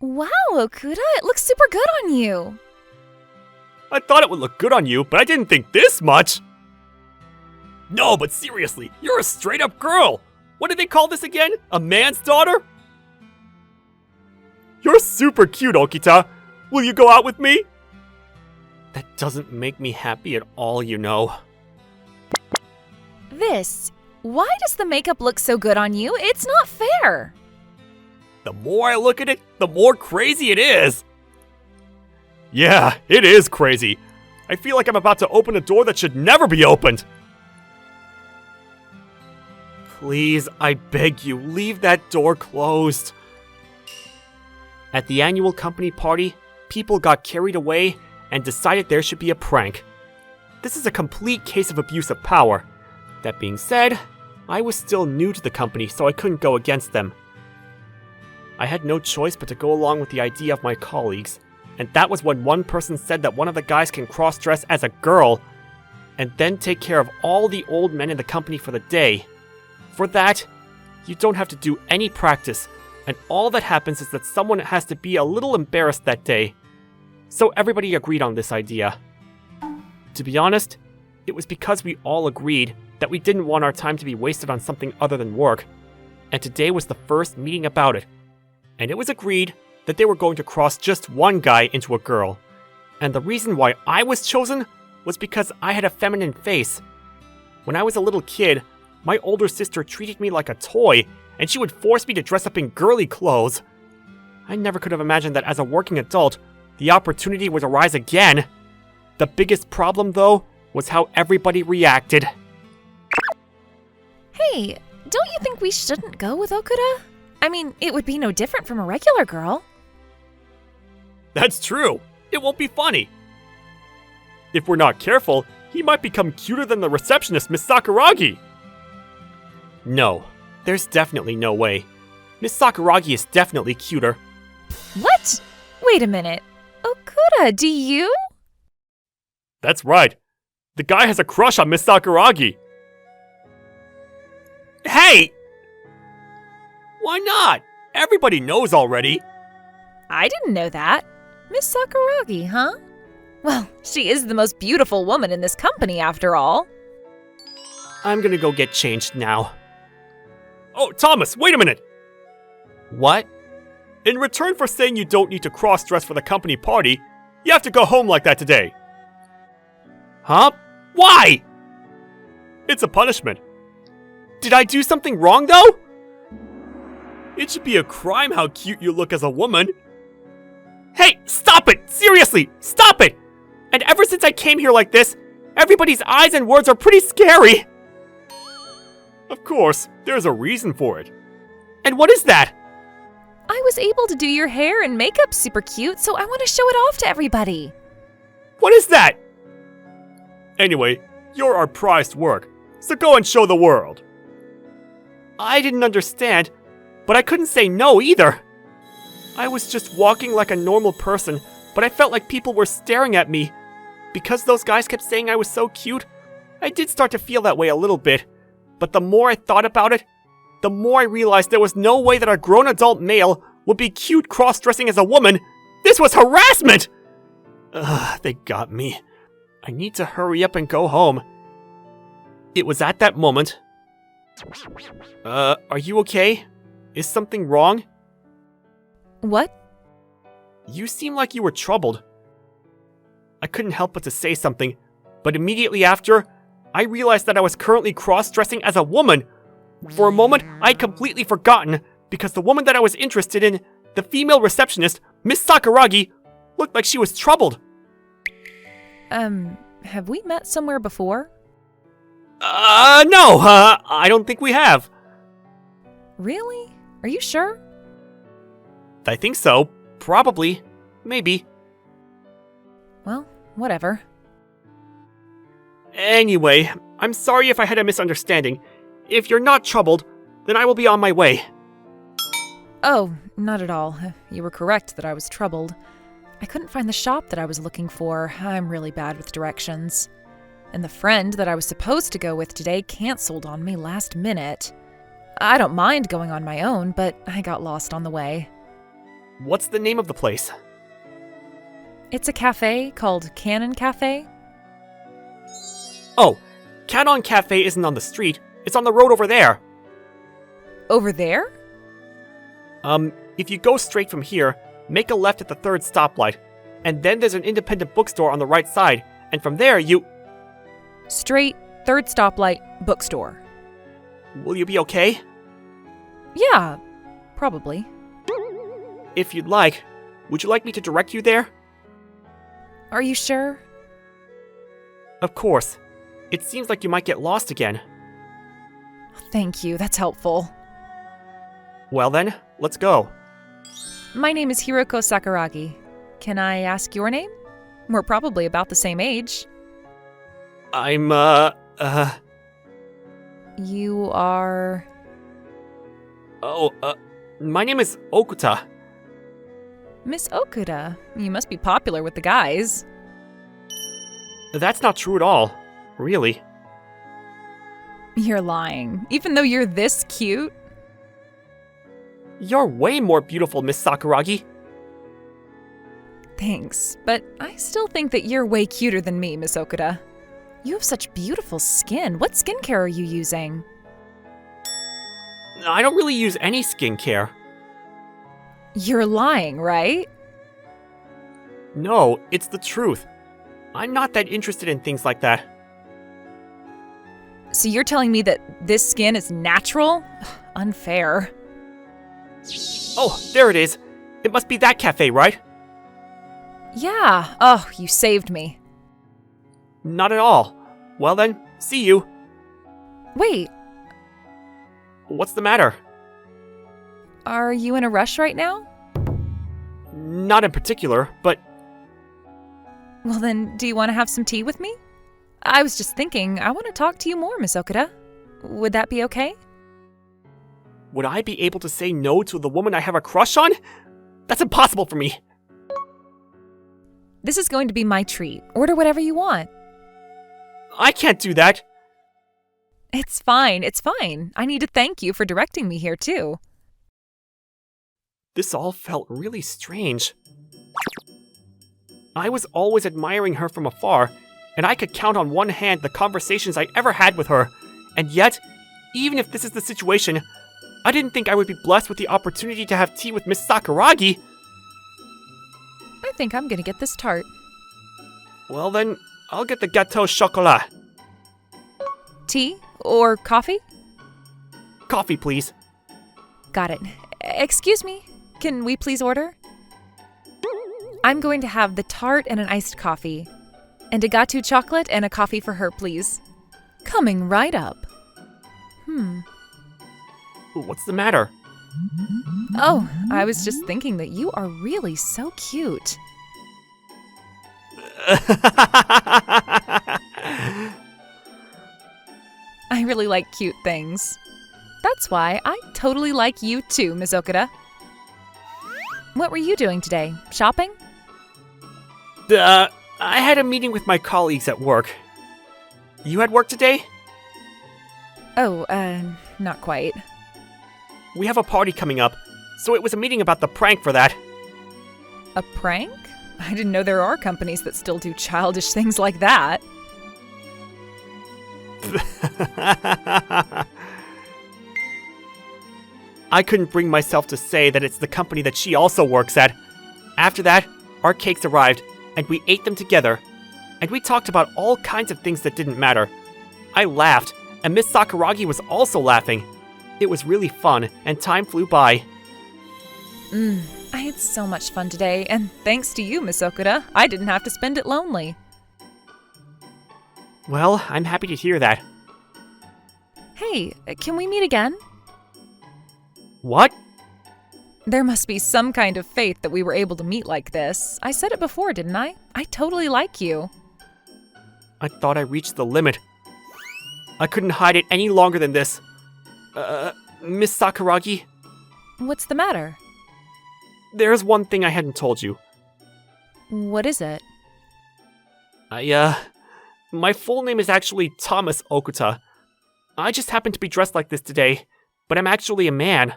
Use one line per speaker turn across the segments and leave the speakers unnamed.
Wow, Okuda, it looks super good on you.
I thought it would look good on you, but I didn't think this much! No, but seriously, you're a straight-up girl! What did they call this again? A man's daughter? You're super cute, Okita! Will you go out with me? That doesn't make me happy at all, you know.
Why does the makeup look so good on you? It's not fair.
The more I look at it, the more crazy it is. Yeah, it is crazy. I feel like I'm about to open a door that should never be opened. Please, I beg you, leave that door closed. At the annual company party, people got carried away and decided there should be a prank. This is a complete case of abuse of power. That being said, I was still new to the company, so I couldn't go against them. I had no choice but to go along with the idea of my colleagues, and that was when one person said that one of the guys can cross-dress as a girl, and then take care of all the old men in the company for the day. For that, you don't have to do any practice, and all that happens is that someone has to be a little embarrassed that day. So everybody agreed on this idea. To be honest, it was because we all agreed that we didn't want our time to be wasted on something other than work, and today was the first meeting about it. And it was agreed that they were going to cross just one guy into a girl. And the reason why I was chosen was because I had a feminine face. When I was a little kid, my older sister treated me like a toy, and she would force me to dress up in girly clothes. I never could have imagined that as a working adult, the opportunity would arise again. The biggest problem, though, was how everybody reacted.
Hey, don't you think we shouldn't go with Okuda? I mean, it would be no different from a regular girl.
That's true. It won't be funny. If we're not careful, he might become cuter than the receptionist, Miss Sakuragi. No, there's definitely no way. Miss Sakuragi is definitely cuter.
What? Wait a minute. Okuda, do you?
That's right. The guy has a crush on Miss Sakuragi. Hey! Why not? Everybody knows already.
I didn't know that. Miss Sakuragi, huh? Well, she is the most beautiful woman in this company, after all.
I'm gonna go get changed now. Oh, Thomas, wait a minute! What? In return for saying you don't need to cross-dress for the company party, you have to go home like that today. Huh? Why? It's a punishment. Did I do something wrong, though? It should be a crime how cute you look as a woman. Hey, stop it! Seriously, stop it! And ever since I came here like this, everybody's eyes and words are pretty scary. Of course, there's a reason for it. And what is that?
I was able to do your hair and makeup super cute, so I want to show it off to everybody.
What is that? Anyway, you're our prized work, so go and show the world. I didn't understand, but I couldn't say no either. I was just walking like a normal person, but I felt like people were staring at me. Because those guys kept saying I was so cute, I did start to feel that way a little bit. But the more I thought about it, the more I realized there was no way that a grown adult male would be cute cross-dressing as a woman. This was harassment! They got me. I need to hurry up and go home. It was at that moment... are you okay? Is something wrong?
What?
You seem like you were troubled. I couldn't help but to say something, but immediately after, I realized that I was currently cross-dressing as a woman. For a moment, I'd completely forgotten, because the woman that I was interested in, the female receptionist, Miss Sakuragi, looked like she was troubled.
Have we met somewhere before?
No, I don't think we have.
Really? Are you sure?
I think so. Probably. Maybe.
Well, whatever.
Anyway, I'm sorry if I had a misunderstanding. If you're not troubled, then I will be on my way.
Oh, not at all. You were correct that I was troubled. I couldn't find the shop that I was looking for. I'm really bad with directions. And the friend that I was supposed to go with today canceled on me last minute. I don't mind going on my own, but I got lost on the way.
What's the name of the place?
It's a cafe called Kanon Cafe.
Oh, Kanon Cafe isn't on the street. It's on the road over there.
Over there?
If you go straight from here, make a left at the third stoplight, and then there's an independent bookstore on the right side, and from there you...
Straight, third stoplight, bookstore.
Will you be okay?
Yeah, probably.
If you'd like, would you like me to direct you there?
Are you sure?
Of course. It seems like you might get lost again.
Thank you, that's helpful.
Well then, let's go.
My name is Hiroko Sakuragi. Can I ask your name? We're probably about the same age.
I'm,
You are...
my name is Okuta.
Miss Okuda. You must be popular with the guys.
That's not true at all. Really.
You're lying. Even though you're this cute?
You're way more beautiful, Miss Sakuragi.
Thanks, but I still think that you're way cuter than me, Miss Okuda. You have such beautiful skin. What skincare are you using?
I don't really use any skincare.
You're lying, right?
No, it's the truth. I'm not that interested in things like that.
So you're telling me that this skin is natural? Unfair.
Oh, there it is. It must be that cafe, right?
Yeah. Oh, you saved me.
Not at all. Well then, see you.
Wait,
What's the matter?
are you in a rush right now?
Not in particular, but
Well then, do you want to have some tea with me? I was just thinking, I want to talk to you more, Miss Okuda. Would that be okay?
would I be able to say no to the woman I have a crush on? That's impossible for me.
This is going to be my treat. Order whatever you want.
I can't do that.
It's fine, it's fine. I need to thank you for directing me here, too.
This all felt really strange. I was always admiring her from afar, and I could count on one hand the conversations I ever had with her. And yet, even if this is the situation, I didn't think I would be blessed with the opportunity to have tea with Miss Sakuragi.
I think I'm gonna get this tart.
Well then, I'll get the gâteau chocolat.
Tea? Or coffee?
Coffee, please.
Got it. Excuse me, can we please order? I'm going to have the tart and an iced coffee. And a gâteau chocolate and a coffee for her, please. Coming right up.
What's the matter?
Oh, I was just thinking that you are really so cute. I really like cute things. That's why I totally like you too, Ms. Okuda. What were you doing today? Shopping?
I had a meeting with my colleagues at work. You had work today?
Oh, not quite.
We have a party coming up, so it was a meeting about the prank for that.
A prank? I didn't know there are companies that still do childish things like that.
I couldn't bring myself to say that it's the company that she also works at. After that, our cakes arrived, and we ate them together. And we talked about all kinds of things that didn't matter. I laughed, and Miss Sakuragi was also laughing. It was really fun, and time flew by.
I had so much fun today, and thanks to you, Miss Okuda, I didn't have to spend it lonely.
Well, I'm happy to hear that.
Hey, can we meet again?
What?
There must be some kind of fate that we were able to meet like this. I said it before, didn't I? I totally like you.
I thought I reached the limit. I couldn't hide it any longer than this. Miss Sakuragi,
What's the matter?
there's one thing I hadn't told you.
What is it?
My full name is actually Thomas Okuta. I just happen to be dressed like this today, but I'm actually a man.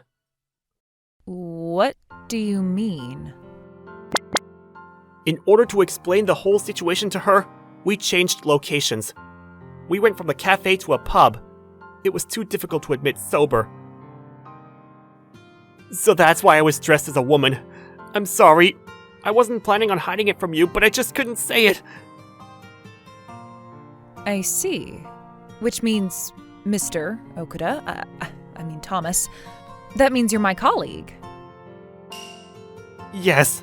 What do you mean?
In order to explain the whole situation to her, we changed locations. We went from the cafe to a pub. It was too difficult to admit sober. So that's why I was dressed as a woman. I'm sorry. I wasn't planning on hiding it from you, but I just couldn't say it.
I see. Which means, Mr. Okuda, I mean Thomas, that means you're my colleague.
Yes.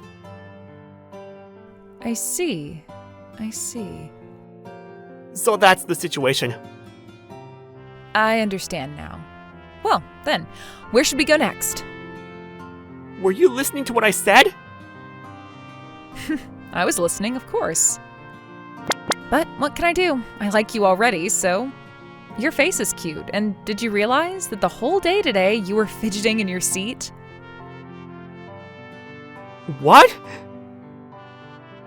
I see. I see.
So that's the situation.
I understand now. Well, then, where should we go next?
Were you listening to what I said?
I was listening, of course. But what can I do? I like you already, so... Your face is cute, and did you realize that the whole day today you were fidgeting in your seat?
What?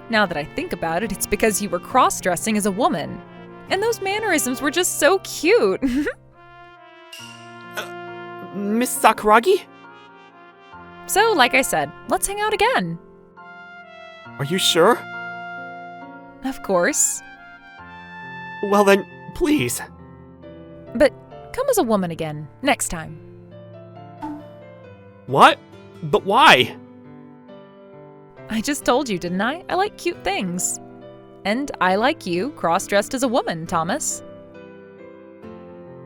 Now that I think about it, it's because you were cross-dressing as a woman. And those mannerisms were just so cute.
Miss Sakuragi?
So, like I said, let's hang out again.
Are you sure?
Of course.
Well then, please.
But come as a woman again, next time.
What? But why?
I just told you, didn't I? I like cute things. And I like you cross-dressed as a woman, Thomas.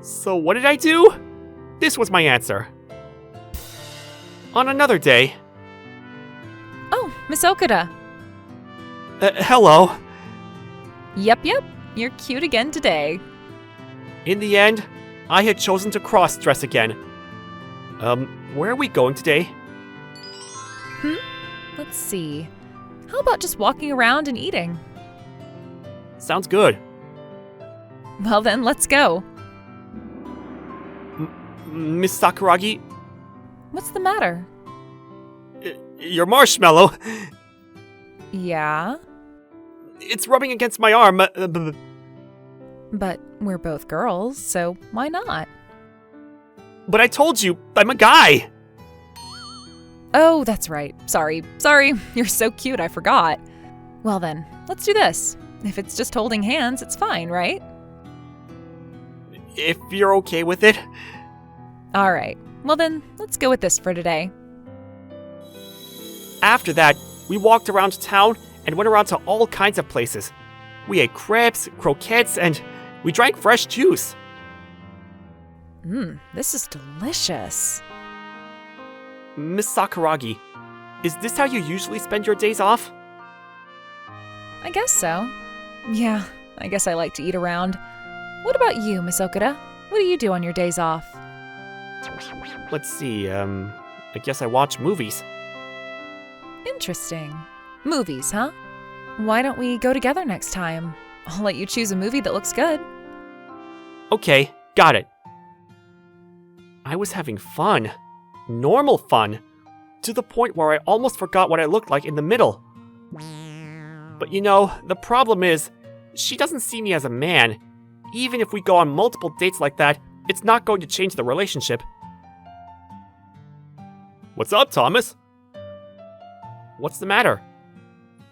So what did I do? This was my answer. On another day.
Oh, Miss Okuda.
Hello.
Yep, you're cute again today.
In the end, I had chosen to cross-dress again. Where are we going today?
Let's see. How about just walking around and eating?
Sounds good.
Well then, let's go.
Miss Sakuragi?
What's the matter?
Your marshmallow.
Yeah?
It's rubbing against my arm.
But we're both girls, so why not?
But I told you, I'm a guy.
Oh, that's right. Sorry. You're so cute, I forgot. Well then, let's do this. If it's just holding hands, it's fine, right?
If you're okay with it.
All right. Well then, let's go with this for today.
After that, we walked around town and went around to all kinds of places. We ate crepes, croquettes, and we drank fresh juice.
This is delicious.
Miss Sakuragi, is this how you usually spend your days off?
I guess so. Yeah, I guess I like to eat around. What about you, Miss Okuda? What do you do on your days off?
Let's see, I guess I watch movies.
Interesting. Movies, huh? Why don't we go together next time? I'll let you choose a movie that looks good.
Okay, got it. I was having fun. Normal fun. To the point where I almost forgot what I looked like in the middle. But you know, the problem is, she doesn't see me as a man. Even if we go on multiple dates like that, it's not going to change the relationship. What's up, Thomas? What's the matter?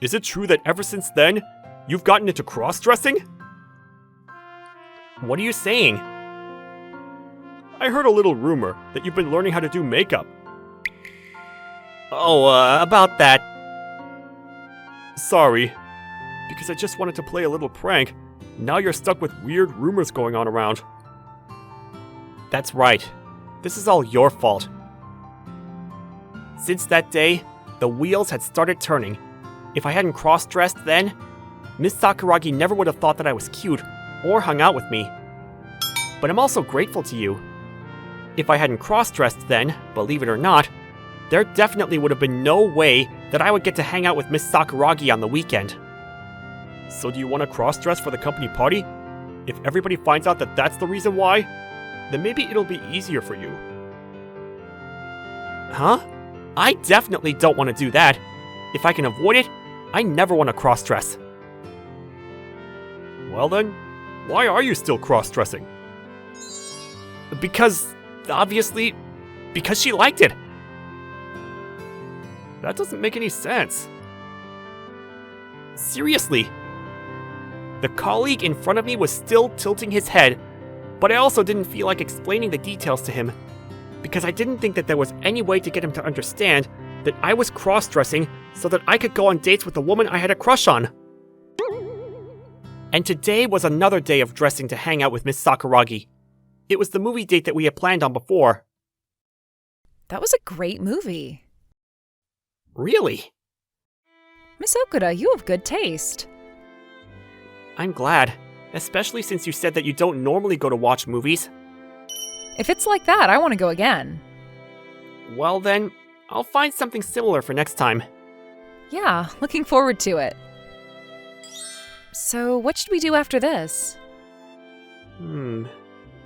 Is it true that ever since then, you've gotten into cross-dressing? What are you saying? I heard a little rumor that you've been learning how to do makeup. Oh, about that. Sorry. Because I just wanted to play a little prank. Now you're stuck with weird rumors going on around. That's right. This is all your fault. Since that day, the wheels had started turning. If I hadn't cross-dressed then, Miss Sakuragi never would have thought that I was cute or hung out with me. But I'm also grateful to you. If I hadn't cross-dressed then, believe it or not, there definitely would have been no way that I would get to hang out with Miss Sakuragi on the weekend. So do you want to cross-dress for the company party? If everybody finds out that that's the reason why, then maybe it'll be easier for you. Huh? I definitely don't want to do that. If I can avoid it, I never want to cross-dress. Well then, why are you still cross-dressing? Because, obviously, because she liked it. That doesn't make any sense. Seriously. The colleague in front of me was still tilting his head, but I also didn't feel like explaining the details to him, because I didn't think that there was any way to get him to understand that I was cross-dressing so that I could go on dates with the woman I had a crush on. And today was another day of dressing to hang out with Miss Sakuragi. It was the movie date that we had planned on before.
That was a great movie.
Really?
Miss Okuda, you have good taste.
I'm glad, especially since you said that you don't normally go to watch movies.
If it's like that, I want to go again.
Well then, I'll find something similar for next time.
Yeah, looking forward to it. So, what should we do after this?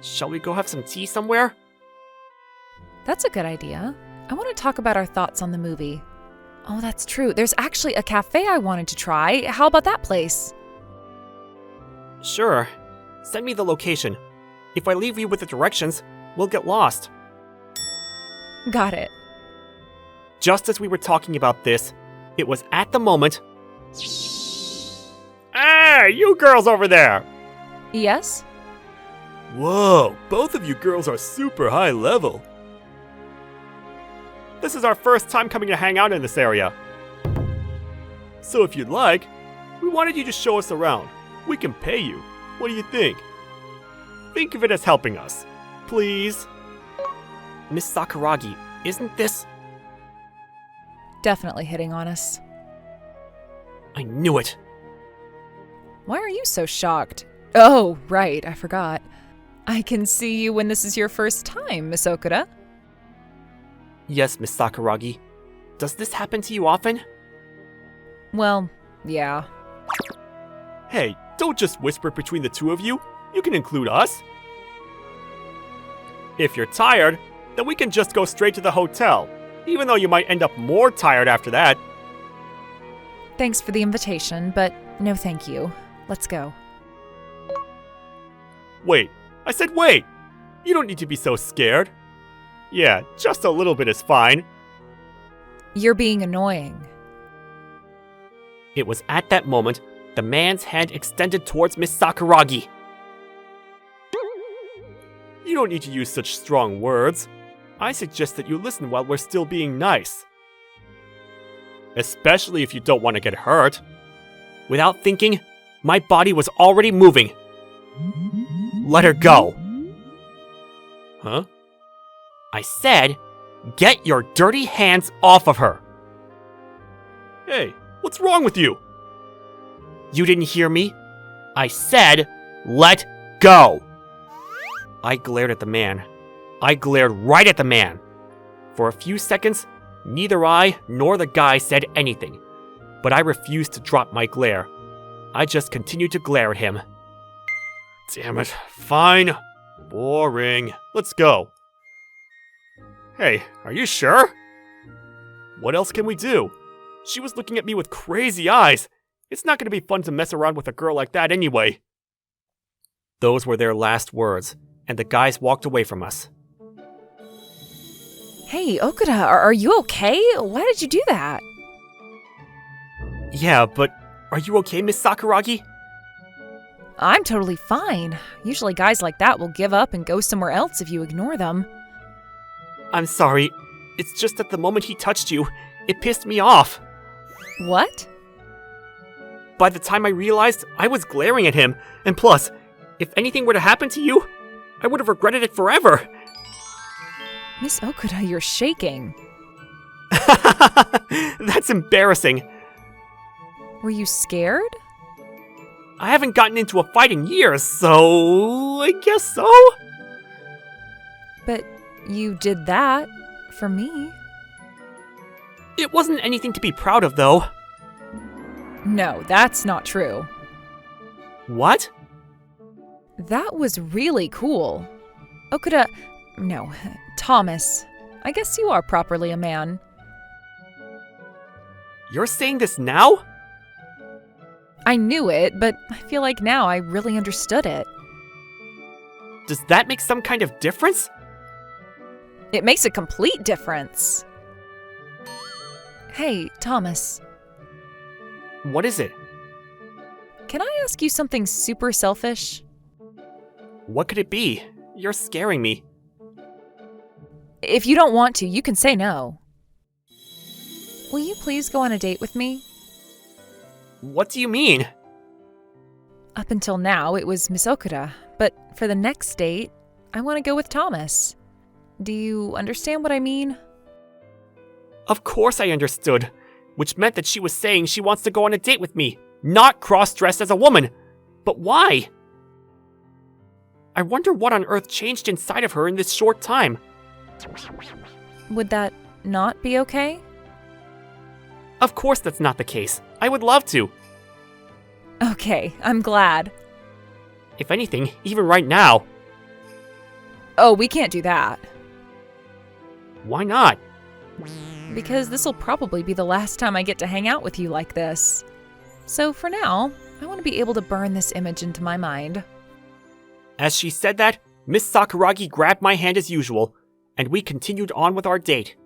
Shall we go have some tea somewhere?
That's a good idea. I want to talk about our thoughts on the movie. Oh, that's true. There's actually a cafe I wanted to try. How about that place?
Sure. Send me the location. If I leave you with the directions, we'll get lost.
Got it.
Just as we were talking about this, it was at the moment... Hey, you girls over there!
Yes?
Whoa, both of you girls are super high level. This is our first time coming to hang out in this area. So if you'd like, we wanted you to show us around. We can pay you. What do you think? Think of it as helping us. Please? Miss Sakuragi, isn't this...
Definitely hitting on us.
I knew it.
Why are you so shocked? Oh, right, I forgot. I can see you when this is your first time, Miss Okuda.
Yes, Miss Sakuragi. Does this happen to you often?
Well, yeah.
Hey, don't just whisper between the two of you. You can include us. If you're tired, then we can just go straight to the hotel, even though you might end up more tired after that.
Thanks for the invitation, but no thank you. Let's go.
Wait, I said wait! You don't need to be so scared. Yeah, just a little bit is fine.
You're being annoying.
It was at that moment the man's hand extended towards Miss Sakuragi. You don't need to use such strong words. I suggest that you listen while we're still being nice. Especially if you don't want to get hurt. Without thinking, my body was already moving. Let her go. Huh? I said, get your dirty hands off of her. Hey, what's wrong with you? You didn't hear me? I said, let go. I glared at the man. I glared right at the man. For a few seconds, neither I nor the guy said anything, but I refused to drop my glare. I just continued to glare at him. Damn it, fine. Boring. Let's go. Hey, are you sure? What else can we do? She was looking at me with crazy eyes. It's not going to be fun to mess around with a girl like that anyway. Those were their last words, and the guys walked away from us.
Hey, Okuda, are you okay? Why did you do that?
Yeah, but are you okay, Miss Sakuragi?
I'm totally fine. Usually guys like that will give up and go somewhere else if you ignore them.
I'm sorry. It's just that the moment he touched you, it pissed me off.
What?
By the time I realized, I was glaring at him, and plus, if anything were to happen to you, I would have regretted it forever.
Miss Okuda, you're shaking.
That's embarrassing.
Were you scared?
I haven't gotten into a fight in years, so I guess so?
But you did that for me.
It wasn't anything to be proud of, though.
No, that's not true.
What?
That was really cool. Okuda, no, Thomas. I guess you are properly a man.
You're saying this now?
I knew it, but I feel like now I really understood it.
Does that make some kind of difference?
It makes a complete difference. Hey, Thomas.
What is it?
Can I ask you something super selfish?
What could it be? You're scaring me.
If you don't want to, you can say no. Will you please go on a date with me?
What do you mean?
Up until now, it was Miss Okuda, but for the next date, I want to go with Thomas. Do you understand what I mean?
Of course I understood, which meant that she was saying she wants to go on a date with me, not cross-dressed as a woman. But why? I wonder what on earth changed inside of her in this short time.
Would that not be okay?
Of course that's not the case. I would love to.
Okay, I'm glad.
If anything, even right now.
Oh, we can't do that.
Why not?
Because this'll probably be the last time I get to hang out with you like this. So for now, I want to be able to burn this image into my mind.
As she said that, Miss Sakuragi grabbed my hand as usual, and we continued on with our date.